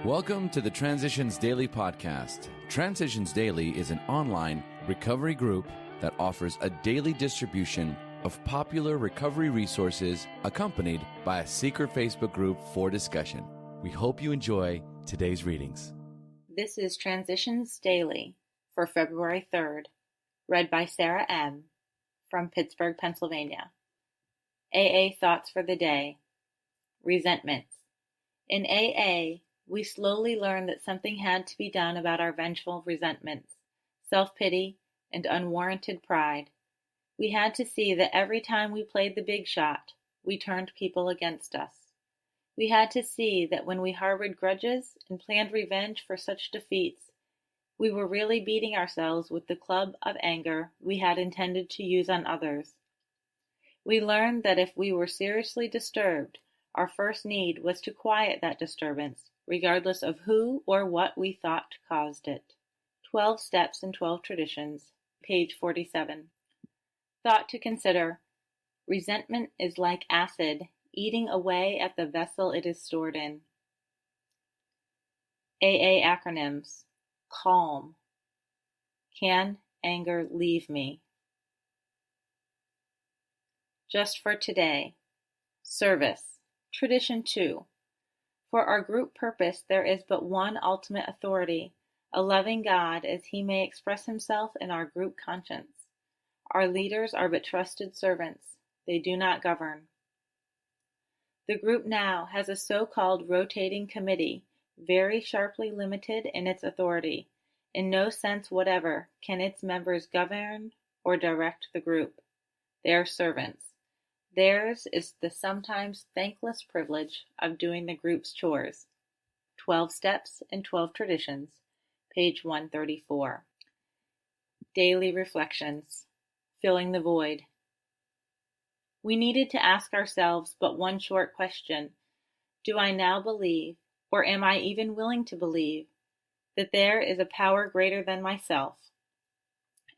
Welcome to the Transitions Daily podcast. Transitions Daily is an online recovery group that offers a daily distribution of popular recovery resources accompanied by a secret Facebook group for discussion. We hope you enjoy today's readings. This is Transitions Daily for February 3rd, read by Sarah M. from Pittsburgh, Pennsylvania. AA Thoughts for the Day. Resentments. In AA, we slowly learned that something had to be done about our vengeful resentments, self-pity, and unwarranted pride. We had to see that every time we played the big shot, we turned people against us. We had to see that when we harbored grudges and planned revenge for such defeats, we were really beating ourselves with the club of anger we had intended to use on others. We learned that if we were seriously disturbed, our first need was to quiet that disturbance, regardless of who or what we thought caused it. 12 Steps and 12 Traditions, page 47. Thought to consider. Resentment is like acid, eating away at the vessel it is stored in. AA acronyms. Calm. Can anger leave me? Just for today. Service. Tradition 2. For our group purpose there is but one ultimate authority, a loving God as he may express himself in our group conscience. Our leaders are but trusted servants. They do not govern. The group now has a so-called rotating committee, very sharply limited in its authority. In no sense whatever can its members govern or direct the group. They are servants. Theirs is the sometimes thankless privilege of doing the group's chores. 12 Steps and 12 Traditions, page 134. Daily Reflections. Filling the Void. We needed to ask ourselves but one short question. Do I now believe, or am I even willing to believe, that there is a power greater than myself?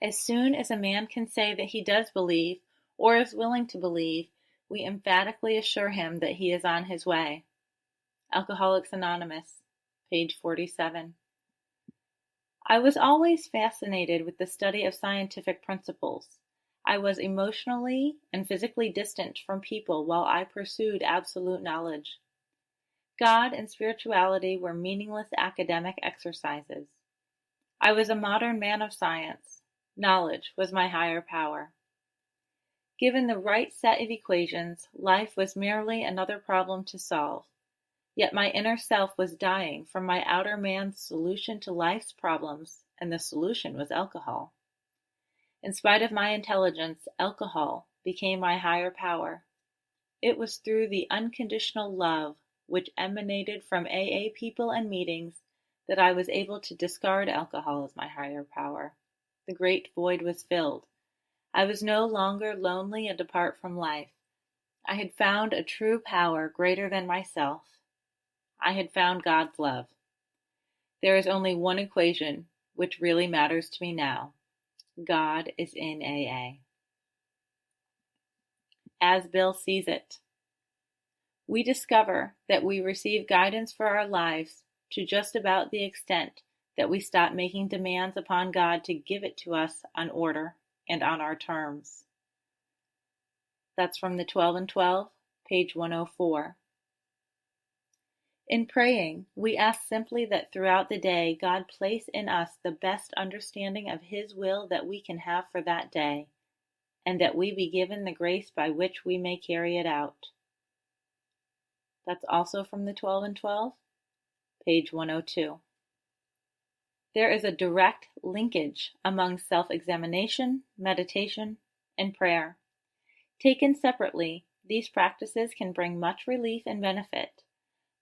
As soon as a man can say that he does believe, or is willing to believe, we emphatically assure him that he is on his way. Alcoholics Anonymous, page 47. I was always fascinated with the study of scientific principles. I was emotionally and physically distant from people while I pursued absolute knowledge. God and spirituality were meaningless academic exercises. I was a modern man of science. Knowledge was my higher power. Given the right set of equations, life was merely another problem to solve. Yet my inner self was dying from my outer man's solution to life's problems, and the solution was alcohol. In spite of my intelligence, alcohol became my higher power. It was through the unconditional love which emanated from AA people and meetings that I was able to discard alcohol as my higher power. The great void was filled. I was no longer lonely and apart from life. I had found a true power greater than myself. I had found God's love. There is only one equation which really matters to me now. God is in AA. As Bill sees it. We discover that we receive guidance for our lives to just about the extent that we stop making demands upon God to give it to us on order and on our terms. That's from the 12 and 12, page 104. In praying, we ask simply that throughout the day God place in us the best understanding of His will that we can have for that day, and that we be given the grace by which we may carry it out. That's also from the 12 and 12, page 102. There is a direct linkage among self-examination, meditation, and prayer. Taken separately, these practices can bring much relief and benefit,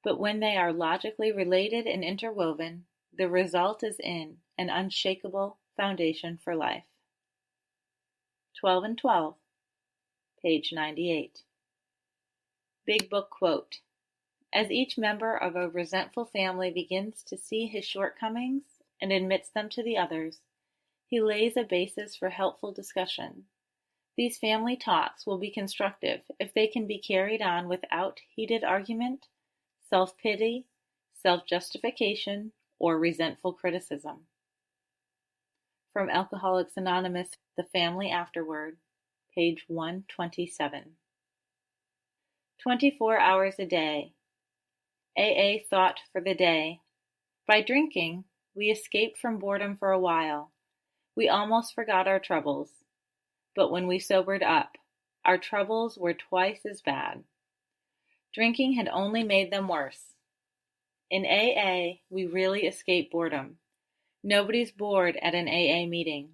but when they are logically related and interwoven, the result is in an unshakable foundation for life. 12 and 12, page 98. Big Book Quote. As each member of a resentful family begins to see his shortcomings and admits them to the others, he lays a basis for helpful discussion. These family talks will be constructive if they can be carried on without heated argument, self-pity, self-justification, or resentful criticism. From Alcoholics Anonymous, The Family Afterward, page 127. 24 hours a day. AA thought for the day. By drinking, we escaped from boredom for a while. We almost forgot our troubles. But when we sobered up, our troubles were twice as bad. Drinking had only made them worse. In AA, we really escape boredom. Nobody's bored at an AA meeting.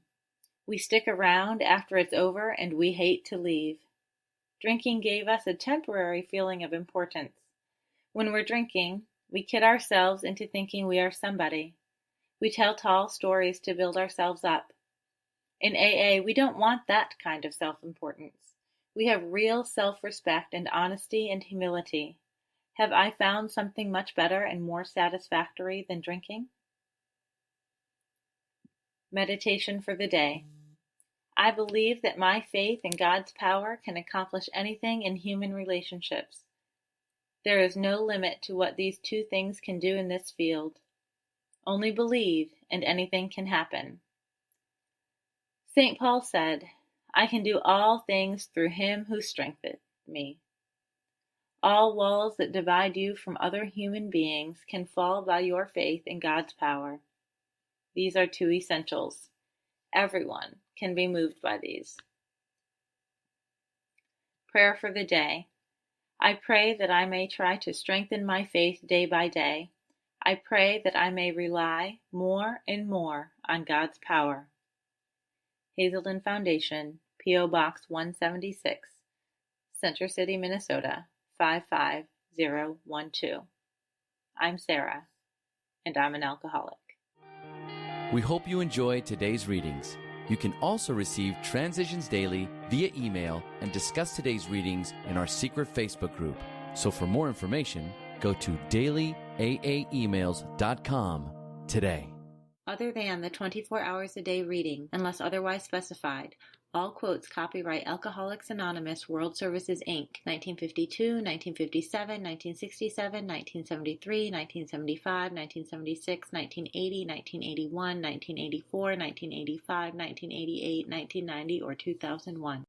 We stick around after it's over and we hate to leave. Drinking gave us a temporary feeling of importance. When we're drinking, we kid ourselves into thinking we are somebody. We tell tall stories to build ourselves up. In AA, we don't want that kind of self-importance. We have real self-respect and honesty and humility. Have I found something much better and more satisfactory than drinking? Meditation for the day. I believe that my faith in God's power can accomplish anything in human relationships. There is no limit to what these two things can do in this field. Only believe, and anything can happen. St. Paul said, I can do all things through him who strengtheneth me. All walls that divide you from other human beings can fall by your faith in God's power. These are two essentials. Everyone can be moved by these. Prayer for the day. I pray that I may try to strengthen my faith day by day. I pray that I may rely more and more on God's power. Hazelden Foundation, P.O. Box 176, Center City, Minnesota 55012. I'm Sarah, and I'm an alcoholic. We hope you enjoyed today's readings. You can also receive Transitions Daily via email and discuss today's readings in our secret Facebook group. So for more information, go to dailyaaemails.com today. Other than the 24 hours a day reading, unless otherwise specified, all quotes copyright Alcoholics Anonymous World Services, Inc., 1952, 1957, 1967, 1973, 1975, 1976, 1980, 1981, 1984, 1985, 1988, 1990, or 2001.